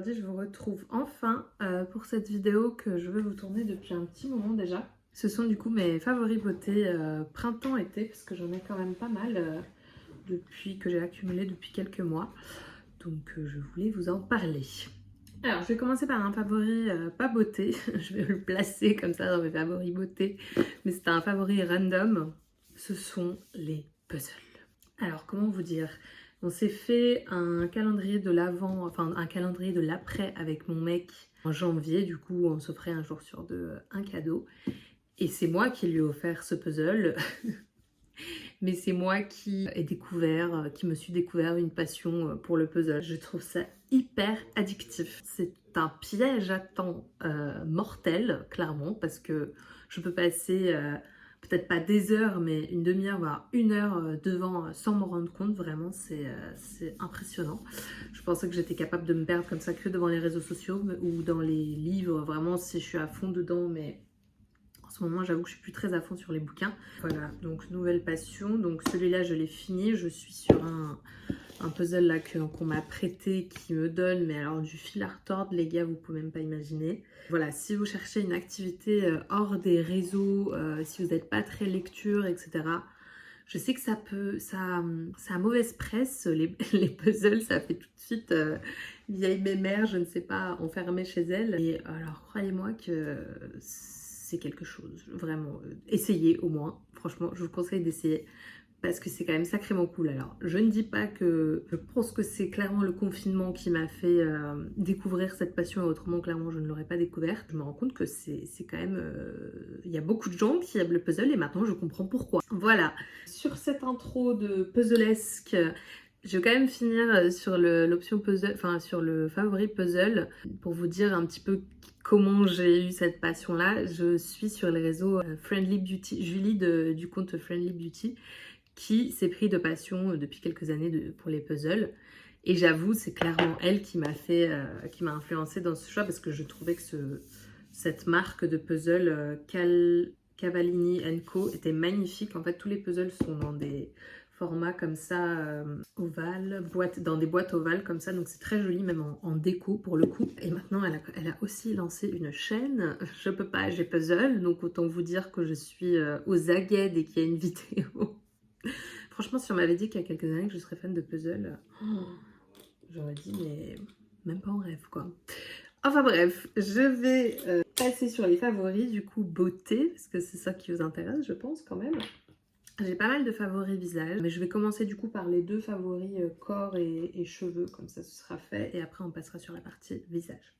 aujourd'hui je vous retrouve enfin pour cette vidéo que je veux vous tourner depuis un petit moment déjà. Ce sont du coup mes favoris beauté printemps-été parce que j'en ai quand même pas mal depuis que j'ai accumulé depuis quelques mois. Donc je voulais vous en parler. Alors je vais commencer par un favori pas beauté, je vais le placer comme ça dans mes favoris beauté, mais c'est un favori random. Ce sont les puzzles. Alors comment vous dire? On s'est fait un calendrier de l'avant, enfin un calendrier de l'après avec mon mec en janvier. Du coup, on s'offrait un jour sur deux un cadeau. Et c'est moi qui lui ai offert ce puzzle. Mais c'est moi qui ai découvert, qui me suis découvert une passion pour le puzzle. Je trouve ça hyper addictif. C'est un piège à temps mortel, clairement, parce que je peux passer peut-être pas des heures, mais une demi-heure, voire une heure devant sans m'en rendre compte. Vraiment, c'est impressionnant. Je pensais que j'étais capable de me perdre comme ça que devant les réseaux sociaux ou dans les livres. Vraiment, si je suis à fond dedans, mais en ce moment, j'avoue que je suis plus très à fond sur les bouquins. Voilà, donc nouvelle passion. Donc celui-là, je l'ai fini. Je suis sur un puzzle là qu'on m'a prêté qui me donne, mais alors du fil à retordre, les gars, vous pouvez même pas imaginer. Voilà, si vous cherchez une activité hors des réseaux, si vous n'êtes pas très lecture, etc. Je sais que ça a mauvaise presse, les puzzles, ça fait tout de suite vieille mémère, je ne sais pas, enfermée chez elle. Et alors, croyez-moi que c'est quelque chose, vraiment. Essayez au moins, franchement, je vous conseille d'essayer parce que c'est quand même sacrément cool. Alors, je ne dis pas que... Je pense que c'est clairement le confinement qui m'a fait découvrir cette passion, et autrement, clairement, je ne l'aurais pas découverte. Je me rends compte que c'est quand même... Il y a beaucoup de gens qui aiment le puzzle et maintenant, je comprends pourquoi. Voilà. Sur cette intro de puzzlesque, je vais quand même finir sur l'option puzzle, enfin, sur le favori puzzle, pour vous dire un petit peu comment j'ai eu cette passion-là. Je suis sur les réseaux Friendly Beauty, Julie du compte Friendly Beauty, qui s'est pris de passion depuis quelques années pour les puzzles. Et j'avoue, c'est clairement elle qui m'a influencée dans ce choix parce que je trouvais que cette marque de puzzle Cavallini & Co était magnifique. En fait, tous les puzzles sont dans des formats comme ça, ovales, dans des boîtes ovales comme ça. Donc c'est très joli, même en déco pour le coup. Et maintenant, elle a aussi lancé une chaîne. Je peux pas, j'ai puzzle. Donc autant vous dire que je suis aux aguets dès qu'il y a une vidéo. Franchement, si on m'avait dit qu'il y a quelques années que je serais fan de puzzle, j'aurais dit, mais même pas en rêve, quoi. Enfin bref, je vais passer sur les favoris, du coup, beauté, parce que c'est ça qui vous intéresse, je pense, quand même. J'ai pas mal de favoris visage, mais je vais commencer du coup par les deux favoris corps et cheveux, comme ça ce sera fait, et après on passera sur la partie visage.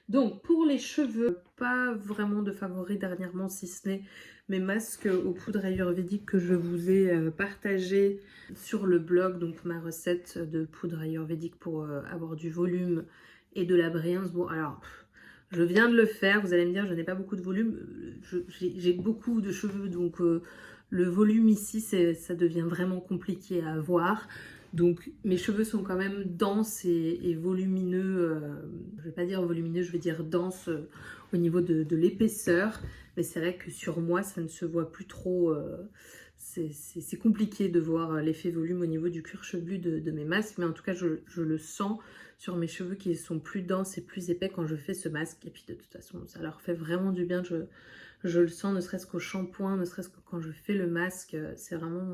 Donc pour les cheveux, pas vraiment de favoris dernièrement, si ce n'est mes masques aux poudres ayurvédiques que je vous ai partagé sur le blog. Donc ma recette de poudre ayurvédique pour avoir du volume et de la brillance. Bon alors, je viens de le faire, vous allez me dire je n'ai pas beaucoup de volume, j'ai beaucoup de cheveux, donc le volume ici ça devient vraiment compliqué à avoir. Donc mes cheveux sont quand même denses et volumineux, je vais pas dire volumineux, je vais dire dense au niveau de l'épaisseur, mais c'est vrai que sur moi ça ne se voit plus trop, c'est compliqué de voir l'effet volume au niveau du cuir chevelu de mes masques, mais en tout cas je le sens sur mes cheveux qui sont plus denses et plus épais quand je fais ce masque, et puis de toute façon ça leur fait vraiment du bien, je le sens ne serait-ce qu'au shampoing, ne serait-ce que quand je fais le masque, c'est vraiment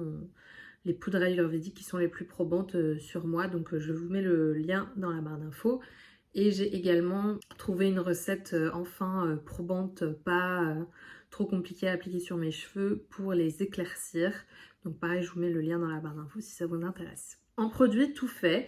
les poudres ayurvédiques qui sont les plus probantes sur moi. Donc je vous mets le lien dans la barre d'infos. Et j'ai également trouvé une recette enfin probante, pas trop compliquée à appliquer sur mes cheveux pour les éclaircir. Donc pareil, je vous mets le lien dans la barre d'infos si ça vous intéresse. En produit tout fait,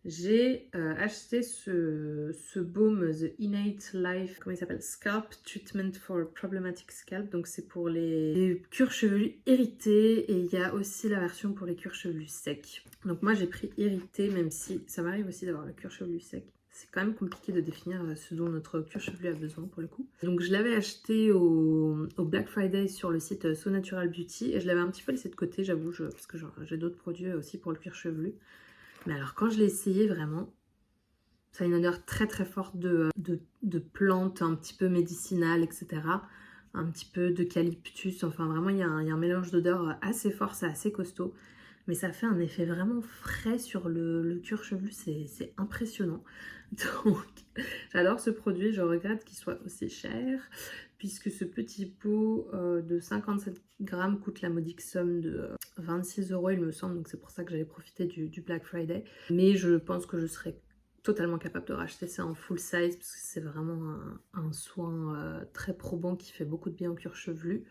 j'ai acheté ce baume The Innate Life, comment il s'appelle, Scalp Treatment for Problematic Scalp. Donc c'est pour les cuirs chevelus irrités, et il y a aussi la version pour les cuirs chevelus secs. Donc moi j'ai pris irrité, même si ça m'arrive aussi d'avoir le cuir chevelu sec. C'est quand même compliqué de définir ce dont notre cuir chevelu a besoin pour le coup. Donc je l'avais acheté au Black Friday sur le site So Natural Beauty, et je l'avais un petit peu laissé de côté, j'avoue, parce que j'ai d'autres produits aussi pour le cuir chevelu. Mais alors quand je l'ai essayé, vraiment, ça a une odeur très très forte de plantes un petit peu médicinales, etc. Un petit peu d'eucalyptus, enfin vraiment il y a un mélange d'odeurs assez fort, c'est assez costaud. mais ça fait un effet vraiment frais sur le cuir chevelu, c'est impressionnant. Donc j'adore ce produit, je regrette qu'il soit aussi cher, puisque ce petit pot de 57 grammes coûte la modique somme de 26 € il me semble, donc c'est pour ça que j'avais profité du Black Friday. Mais je pense que je serais totalement capable de racheter ça en full size, parce que c'est vraiment un soin très probant qui fait beaucoup de bien au cuir chevelu.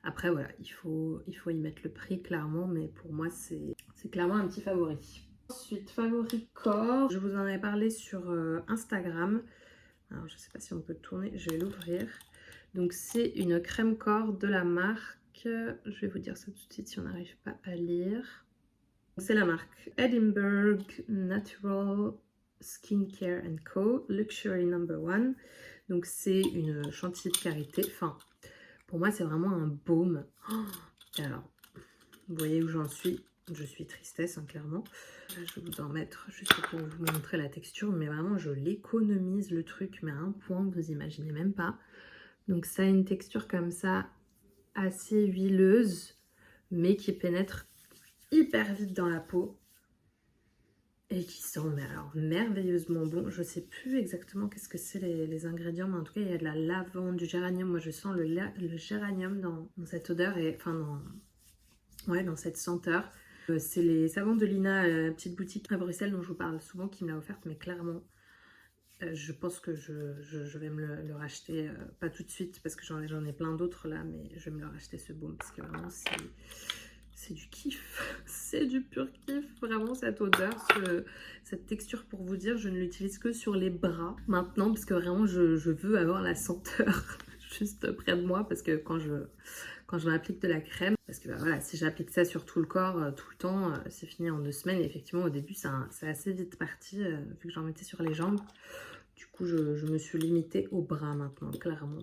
Après voilà, il faut y mettre le prix clairement, mais pour moi c'est clairement un petit favori. Ensuite, favori corps, je vous en avais parlé sur Instagram. Alors je sais pas si on peut tourner, je vais l'ouvrir. Donc c'est une crème corps de la marque, je vais vous dire ça tout de suite si on n'arrive pas à lire. C'est la marque Edinburgh Natural Skincare Co. Luxury No.1. Donc c'est une chantilly de karité. Enfin, pour moi c'est vraiment un baume. Oh, alors, vous voyez où j'en suis. Je suis tristesse, hein, clairement. Je vais vous en mettre juste pour vous montrer la texture. Mais vraiment, je l'économise le truc, mais à un point que vous imaginez même pas. Donc ça a une texture comme ça, assez huileuse, mais qui pénètre hyper vite dans la peau. Et qui sent, mais alors, merveilleusement bon. Je sais plus exactement qu'est-ce que c'est les ingrédients, mais en tout cas, il y a de la lavande, du géranium. Moi, je sens le géranium dans cette odeur, et enfin, dans cette senteur. C'est les savons de Lina, petite boutique à Bruxelles dont je vous parle souvent, qui me l'a offerte, mais clairement, je pense que je vais me le racheter, pas tout de suite, parce que j'en ai plein d'autres là, mais je vais me le racheter ce baume, parce que vraiment, c'est du kiff, c'est du pur kiff, vraiment cette odeur, cette texture. Pour vous dire, je ne l'utilise que sur les bras maintenant, parce que vraiment je veux avoir la senteur juste près de moi, parce que quand je m'applique de la crème, parce que bah, voilà, si j'applique ça sur tout le corps, tout le temps, c'est fini en 2 semaines, et effectivement au début c'est assez vite parti, vu que j'en mettais sur les jambes. Du coup je me suis limitée aux bras maintenant, clairement.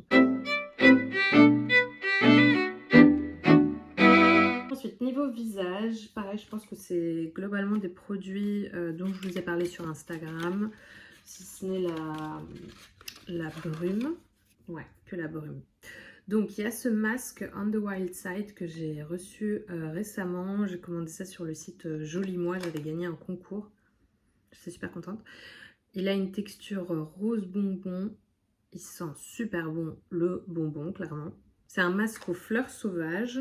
Ensuite, niveau visage, pareil, je pense que c'est globalement des produits dont je vous ai parlé sur Instagram, si ce n'est la brume. Ouais, que la brume. Donc, il y a ce masque On the Wild Side que j'ai reçu récemment. J'ai commandé ça sur le site Joli Moi, j'avais gagné un concours. J'étais super contente. Il a une texture rose bonbon. Il sent super bon le bonbon, clairement. C'est un masque aux fleurs sauvages,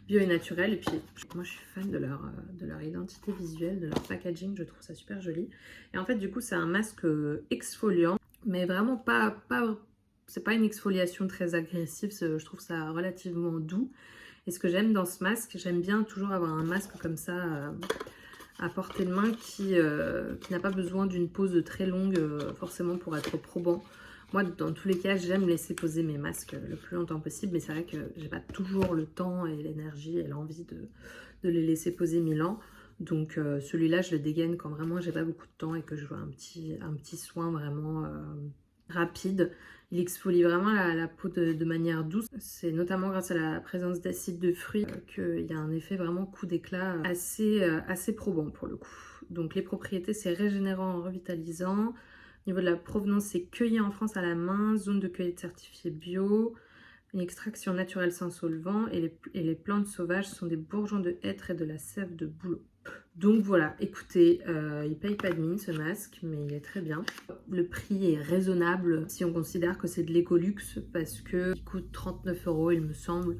bio et naturel, et puis moi je suis fan de leur identité visuelle, de leur packaging, je trouve ça super joli. Et en fait du coup c'est un masque exfoliant, mais vraiment c'est pas une exfoliation très agressive, je trouve ça relativement doux. Et ce que j'aime dans ce masque, j'aime bien toujours avoir un masque comme ça à portée de main qui n'a pas besoin d'une pause très longue forcément pour être probant. Moi, dans tous les cas, j'aime laisser poser mes masques le plus longtemps possible, mais c'est vrai que j'ai pas toujours le temps et l'énergie et l'envie de les laisser poser 1000 ans. Donc celui-là, je le dégaine quand vraiment j'ai pas beaucoup de temps et que je veux un petit soin vraiment rapide. Il exfolie vraiment la peau de manière douce. C'est notamment grâce à la présence d'acide de fruits qu'il y a un effet vraiment coup d'éclat assez probant pour le coup. Donc les propriétés, c'est régénérant, revitalisant. Au niveau de la provenance, c'est cueilli en France à la main, zone de cueillette certifiée bio, une extraction naturelle sans solvant, et les plantes sauvages sont des bourgeons de hêtre et de la sève de bouleau. Donc voilà, écoutez, il paye pas de mine ce masque, mais il est très bien. Le prix est raisonnable si on considère que c'est de l'écolux, parce qu'il coûte 39 € il me semble.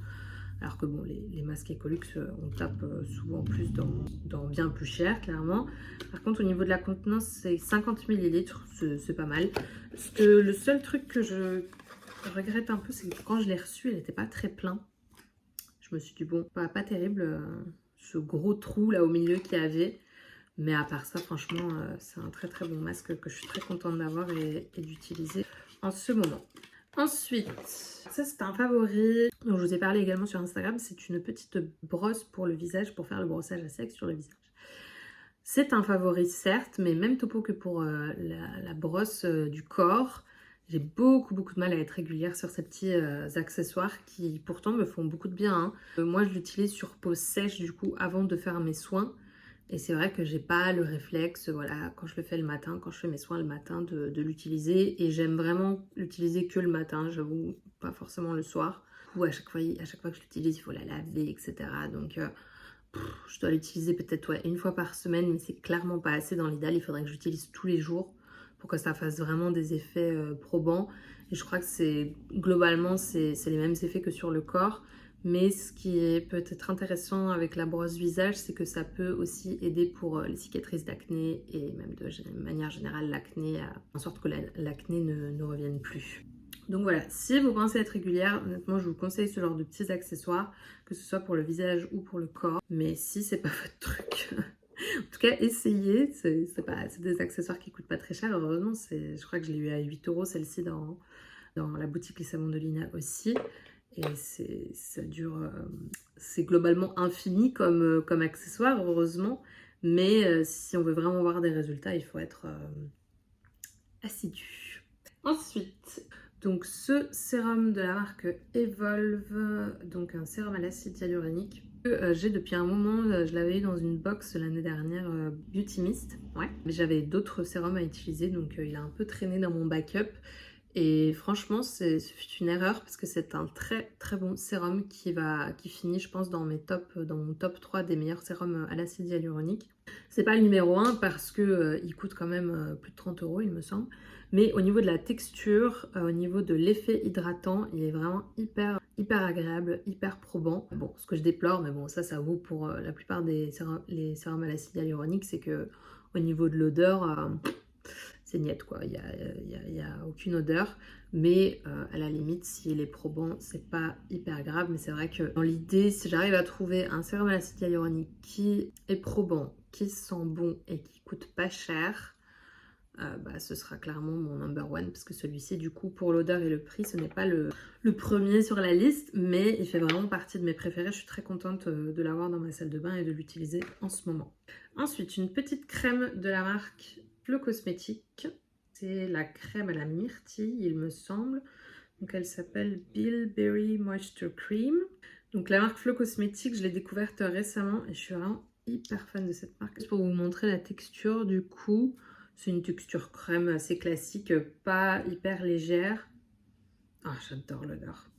Alors que bon, les masques Ecolux, on tape souvent plus dans bien plus cher, clairement. Par contre, au niveau de la contenance, c'est 50 ml, c'est pas mal. Le seul truc que je regrette un peu, c'est que quand je l'ai reçu, elle n'était pas très plein. Je me suis dit, bon, pas terrible, ce gros trou là au milieu qu'il y avait. Mais à part ça, franchement, c'est un très très bon masque que je suis très contente d'avoir et d'utiliser en ce moment. Ensuite, ça c'est un favori dont je vous ai parlé également sur Instagram. C'est une petite brosse pour le visage, pour faire le brossage à sec sur le visage. C'est un favori certes, mais même topo que pour la brosse du corps. J'ai beaucoup de mal à être régulière sur ces petits accessoires qui pourtant me font beaucoup de bien. Hein. Moi je l'utilise sur peau sèche du coup avant de faire mes soins. Et c'est vrai que j'ai pas le réflexe, voilà, quand je le fais le matin, quand je fais mes soins le matin, de l'utiliser. Et j'aime vraiment l'utiliser que le matin, j'avoue, pas forcément le soir. Ou à chaque fois que je l'utilise, il faut la laver, etc. Donc je dois l'utiliser peut-être une fois par semaine, mais c'est clairement pas assez dans l'idéal. Il faudrait que j'utilise tous les jours pour que ça fasse vraiment des effets probants. Et je crois que globalement, c'est les mêmes effets que sur le corps. Mais ce qui est peut-être intéressant avec la brosse visage, c'est que ça peut aussi aider pour les cicatrices d'acné et même de manière générale l'acné, en sorte que l'acné ne revienne plus. Donc voilà, si vous pensez être régulière, honnêtement, je vous conseille ce genre de petits accessoires, que ce soit pour le visage ou pour le corps. Mais si c'est pas votre truc, en tout cas, essayez. C'est des accessoires qui coûtent pas très cher. Heureusement, je crois que je l'ai eu à 8 € celle-ci dans la boutique Les Savons de Lina aussi. Et ça dure, c'est globalement infini comme accessoire, heureusement. Mais si on veut vraiment voir des résultats, il faut être assidu. Ensuite, donc ce sérum de la marque Evolve, donc un sérum à l'acide hyaluronique que j'ai depuis un moment. Je l'avais eu dans une box l'année dernière, Beauty Mist, ouais. Mais j'avais d'autres sérums à utiliser, donc il a un peu traîné dans mon backup. Et franchement, ce fut une erreur parce que c'est un très très bon sérum qui finit, je pense, dans mon top 3 des meilleurs sérums à l'acide hyaluronique. C'est pas le numéro 1 parce que il coûte quand même plus de 30 € il me semble. Mais au niveau de la texture, au niveau de l'effet hydratant, il est vraiment hyper agréable, hyper probant. Bon, ce que je déplore, mais bon, ça vaut pour la plupart des les sérums à l'acide hyaluronique, c'est que au niveau de l'odeur, c'est niette quoi, il y a aucune odeur. Mais à la limite, s'il est probant, c'est pas hyper grave. Mais c'est vrai que dans l'idée, si j'arrive à trouver un sérum à l'acide hyaluronique qui est probant, qui sent bon et qui coûte pas cher, ce sera clairement mon number one, parce que celui-ci, du coup, pour l'odeur et le prix, ce n'est pas le premier sur la liste, mais il fait vraiment partie de mes préférés. Je suis très contente de l'avoir dans ma salle de bain et de l'utiliser en ce moment. Ensuite, une petite crème de la marque Flow Cosmétique. C'est la crème à la myrtille, il me semble. Donc elle s'appelle Bilberry Moisture Cream. Donc la marque Flow Cosmétique, je l'ai découverte récemment et je suis vraiment hyper fan de cette marque. Juste pour vous montrer la texture, du coup, c'est une texture crème assez classique, pas hyper légère. Ah, j'adore l'odeur.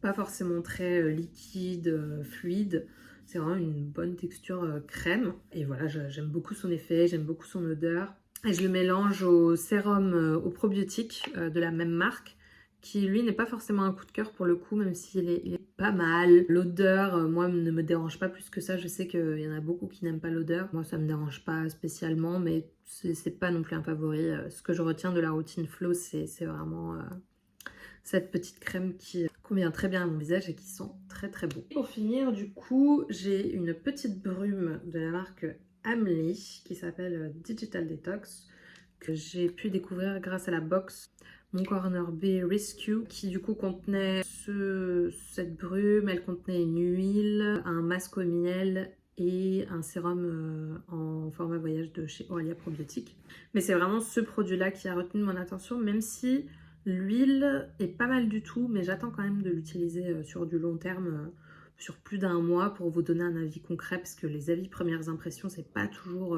Pas forcément très liquide, fluide. C'est vraiment une bonne texture crème. Et voilà, j'aime beaucoup son effet, j'aime beaucoup son odeur. Et je le mélange au sérum au probiotique de la même marque, qui lui n'est pas forcément un coup de cœur pour le coup, même s'il est pas mal. L'odeur, moi, ne me dérange pas plus que ça. Je sais qu'il y en a beaucoup qui n'aiment pas l'odeur. Moi, ça me dérange pas spécialement, mais c'est pas non plus un favori. Ce que je retiens de la routine Flow, c'est vraiment cette petite crème qui convient très bien à mon visage et qui sent très très bon. Pour finir, du coup, j'ai une petite brume de la marque Amley qui s'appelle Digital Detox, que j'ai pu découvrir grâce à la box Mon Corner B Rescue, qui du coup contenait cette brume. Elle contenait une huile, un masque au miel et un sérum en format voyage de chez Oralia Probiotics. Mais c'est vraiment ce produit-là qui a retenu mon attention, même si l'huile est pas mal du tout, mais j'attends quand même de l'utiliser sur du long terme, sur plus d'un mois, pour vous donner un avis concret, parce que les avis premières impressions, c'est pas toujours...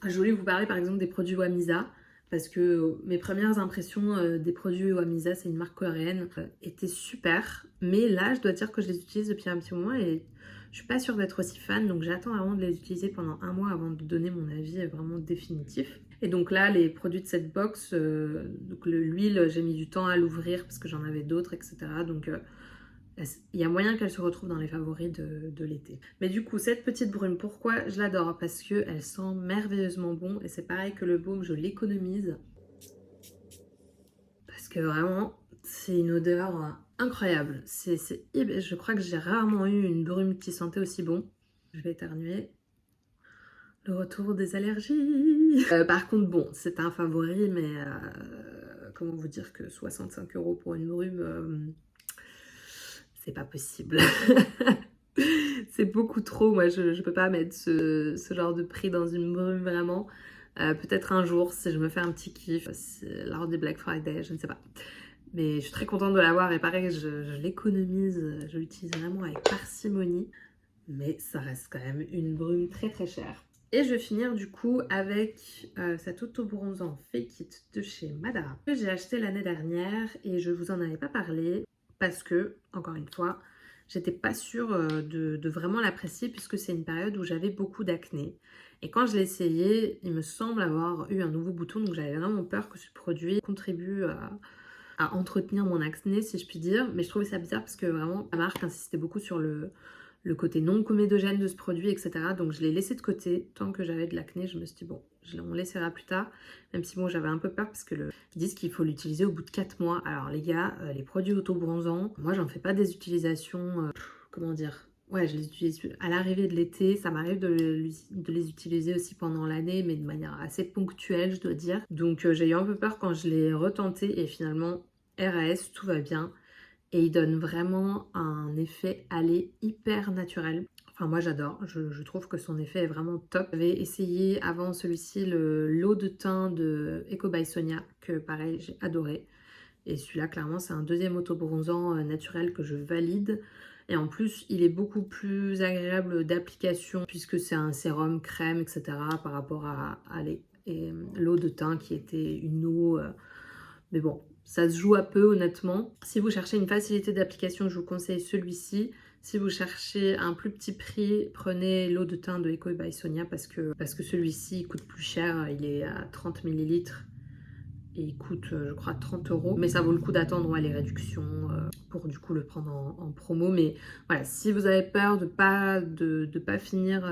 Je voulais vous parler par exemple des produits Wamisa, parce que mes premières impressions des produits Wamisa, c'est une marque coréenne, étaient super. Mais là, je dois dire que je les utilise depuis un petit moment et je suis pas sûre d'être aussi fan, donc j'attends vraiment de les utiliser pendant un mois avant de donner mon avis vraiment définitif. Et donc là, les produits de cette box, donc l'huile, j'ai mis du temps à l'ouvrir parce que j'en avais d'autres, etc. Donc il y a moyen qu'elle se retrouve dans les favoris de l'été. Mais du coup, cette petite brume, pourquoi je l'adore? Parce qu'elle sent merveilleusement bon. Et c'est pareil que le baume, je l'économise. Parce que vraiment, c'est une odeur incroyable. Je crois que j'ai rarement eu une brume qui sentait aussi bon. Je vais éternuer. Le retour des allergies. Par contre, bon, c'est un favori, mais comment vous dire que 65 € pour une brume, c'est pas possible. C'est beaucoup trop. Moi, je peux pas mettre ce genre de prix dans une brume vraiment. Peut-être un jour, si je me fais un petit kiff, lors des Black Friday, je ne sais pas. Mais je suis très contente de l'avoir et pareil, je l'économise, je l'utilise vraiment avec parcimonie. Mais ça reste quand même une brume très très chère. Et je vais finir du coup avec cet auto-bronzant Fake It de chez Madara, que j'ai acheté l'année dernière et je vous en avais pas parlé parce que, encore une fois, j'étais pas sûre de vraiment l'apprécier puisque c'est une période où j'avais beaucoup d'acné. Et quand je l'ai essayé, il me semble avoir eu un nouveau bouton, donc j'avais vraiment peur que ce produit contribue à entretenir mon acné, si je puis dire. Mais je trouvais ça bizarre parce que vraiment, la marque insistait beaucoup sur le côté non comédogène de ce produit, etc. Donc je l'ai laissé de côté. Tant que j'avais de l'acné, je me suis dit, bon, on laissera plus tard. Même si bon, j'avais un peu peur parce que ils disent qu'il faut l'utiliser au bout de 4 mois. Alors les gars, les produits auto-bronzants, moi j'en fais pas des utilisations, comment dire, ouais, je les utilise à l'arrivée de l'été. Ça m'arrive de les utiliser aussi pendant l'année, mais de manière assez ponctuelle, je dois dire. Donc j'ai eu un peu peur quand je l'ai retenté et finalement, RAS, tout va bien. Et il donne vraiment un effet hâlé hyper naturel. Enfin moi j'adore, je trouve que son effet est vraiment top. J'avais essayé avant celui-ci l'eau de teint de Eco by Sonia, que pareil j'ai adoré. Et celui-là clairement c'est un deuxième auto-bronzant naturel que je valide. Et en plus il est beaucoup plus agréable d'application puisque c'est un sérum, crème, etc. par rapport à l'eau de teint qui était une eau... mais bon, ça se joue à peu honnêtement. Si vous cherchez une facilité d'application, je vous conseille celui-ci. Si vous cherchez un plus petit prix, prenez l'eau de teint de Eco by Sonia parce que celui-ci coûte plus cher. Il est à 30 millilitres et il coûte, je crois, 30 €. Mais ça vaut le coup d'attendre les réductions pour du coup le prendre en promo. Mais voilà, si vous avez peur de pas finir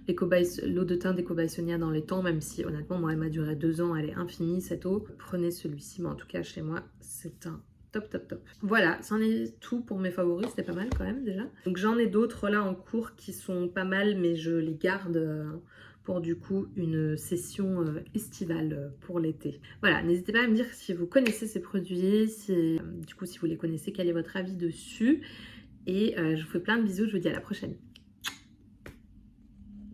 l'eau de teint d'Eco by Sonia dans les temps, même si honnêtement, moi, elle m'a duré 2 ans, elle est infinie cette eau, prenez celui-ci. Mais en tout cas, chez moi, c'est un top, top, top. Voilà, c'en est tout pour mes favoris. C'était pas mal quand même déjà. Donc j'en ai d'autres là en cours qui sont pas mal, mais je les garde... pour du coup une session estivale pour l'été. Voilà, n'hésitez pas à me dire si vous connaissez ces produits, du coup si vous les connaissez, quel est votre avis dessus. Et je vous fais plein de bisous, je vous dis à la prochaine.